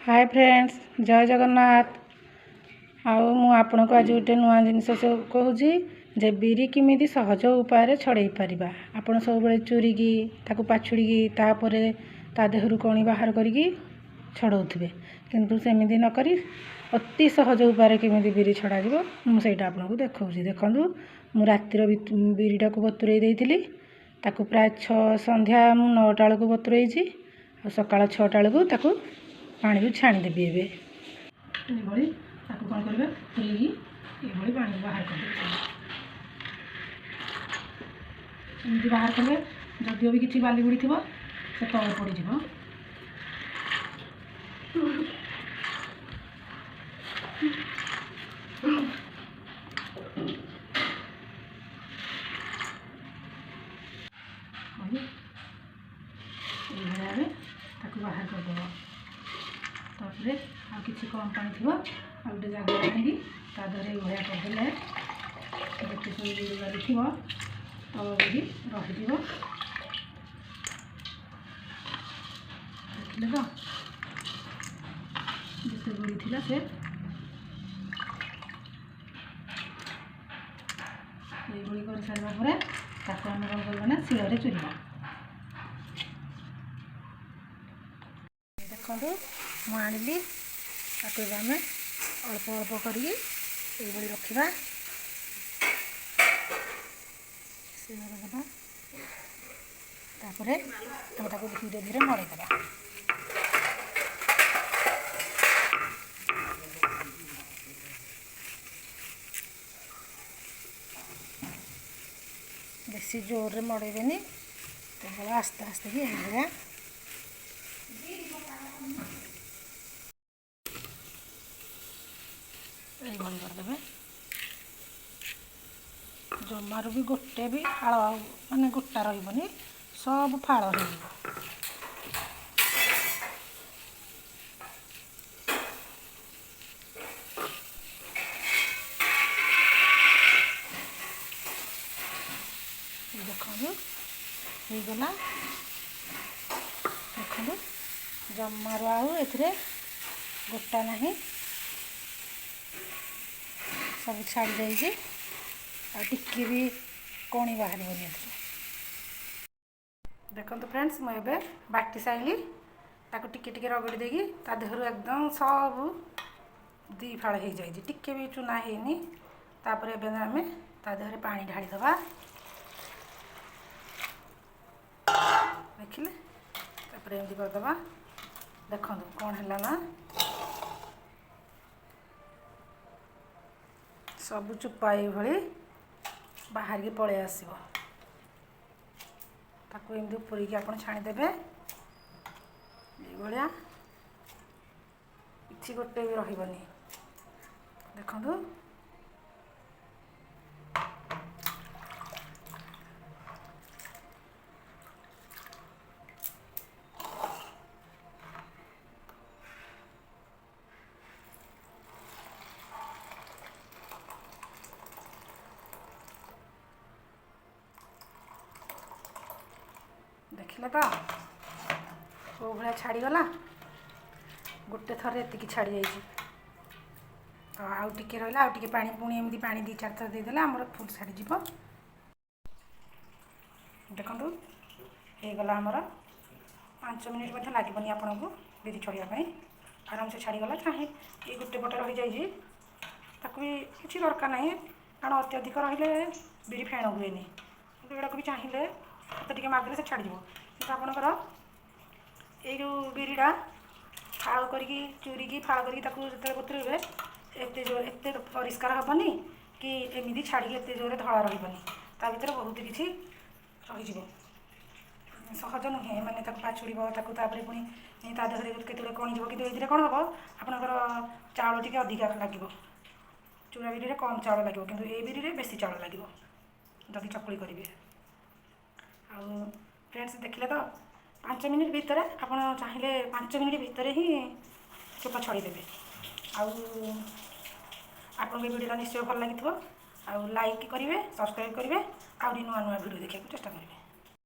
Hi friends, जय जगन्नाथ। आउ मु आपन को आज गोटे नुआ जिनस कहूँ जे बिरी किमिदी सहज उपाय छड़े पारिबा। आपण सब बेले चूरी की ताकू पाछुड़ी तापर ता देहरु कणी बाहर करिकी छड़ौथिबे, किंतु सेमिदी न करी अति सहज उपाय किमिदी बिरी छड़ा जिवो मु सेटा आपन को देखौछि। देखंतु मु रातिर बिरीटा को बतुरई देइथिली, ताकू प्राय 6 संध्या मु 9टा बेला को बतुरईछि आ सकाळ 6टा बेला को ताकू पानी भी छाणी देबी। एभली ताकू कौन करेंगे फुलिकी ये पानी बाहर कर एमती बाहर कले जदिव भी किसी बाली बुड़ी थी से तल पड़ बाहर करदेव। तापर आ किसी कम पानी थी आ गोटे जगह रखी तादे भाया करदे गोटे सब बिड़ी बाली थी तल भी रही देखिले तो जिते बुड़ी थी से ये कर सारापर ताको आम कौन करवा ना शिଳରେ चुरिबा। देखो मु आनिली ताको आम अल्प अल्प करी रखा शिଳରେ तापर धीरे धीरे मड़ेदेवा। बेसी जोर रे मड़ेबेनी, केवल आस्ते आस्ते ही भाया ये करदे। जमार भी गोटे भी फाड़ माने गोटा रही सब फाड़ हो गला। देखो जमार आउ गोटा नहीं सब छाड़ जाइए टिके भी कणी बाहर। देखो फ्रेंड्स मुझे बाटी साइली ताको टिके टिके रगड़ी देगी ता देहरु एकदम सब दी फाड़ हो जाए टिके भी चुना हैनी। तापर एबे आमे ता देहरे पानी ढाली दबा। देखिले तापर एमती करदबा। देखो कौन है ना सब चुपा ये बाहर की पलि आसो ताको एमती उपरी की आपन छाणीदेवे। ये किसी गोटे भी रही। देखो देखिले तो वो भाया छाड़ीगला गोटे थर ये छाड़ी जाइए। तो आउ टिके रहा आउ टिके पानी पुणी एमती पानी 2-4 थर देदेले आमर फुल छाड़ी जीव। देखो ये गला आमर 5 मिनिट मध्य लगभग आपन को बिरी छड़ाई आराम से छाड़ीगला। चाहे ये गोटे पटे रही जाइए ताकू भी किसी दरकार ना कारण अत्यधिक रही बिरी फेण हुए गुड़ा को भी चाहिए टे मागले से छाड़ आपणकर ये जो बिरीटा फाड़ करके चूरी की फाड़ करके बतुरेबे एत जोर एत परिष्कार हेनी कि एमती छाड़ी एत जोर धड़ा रही ता भर बहुत किसी रही सहज नुहे मैंने पाछुड़ तापर पुणी ता देहरे केतरे कणीज कि ये कौन हम आपंकर चाउल टी अधिका लगे। चूड़ा बिरी कम चाउल लगे कि ये बिरी बेसी चाउल लगे जदि चकुड़ी करेंगे। आउ फ्रेंड्स देखिले तो 5 मिनिट भितर आपन चाहिए 5 मिनिट भितर ही चोपा छड़ीदेवे। आउ आपन वीडियो निश्चय भल लगी लाइक करेंगे, सब्सक्राइब करेंगे, आउ नुआ नुआ वीडियो देखा चेष्टा करेंगे।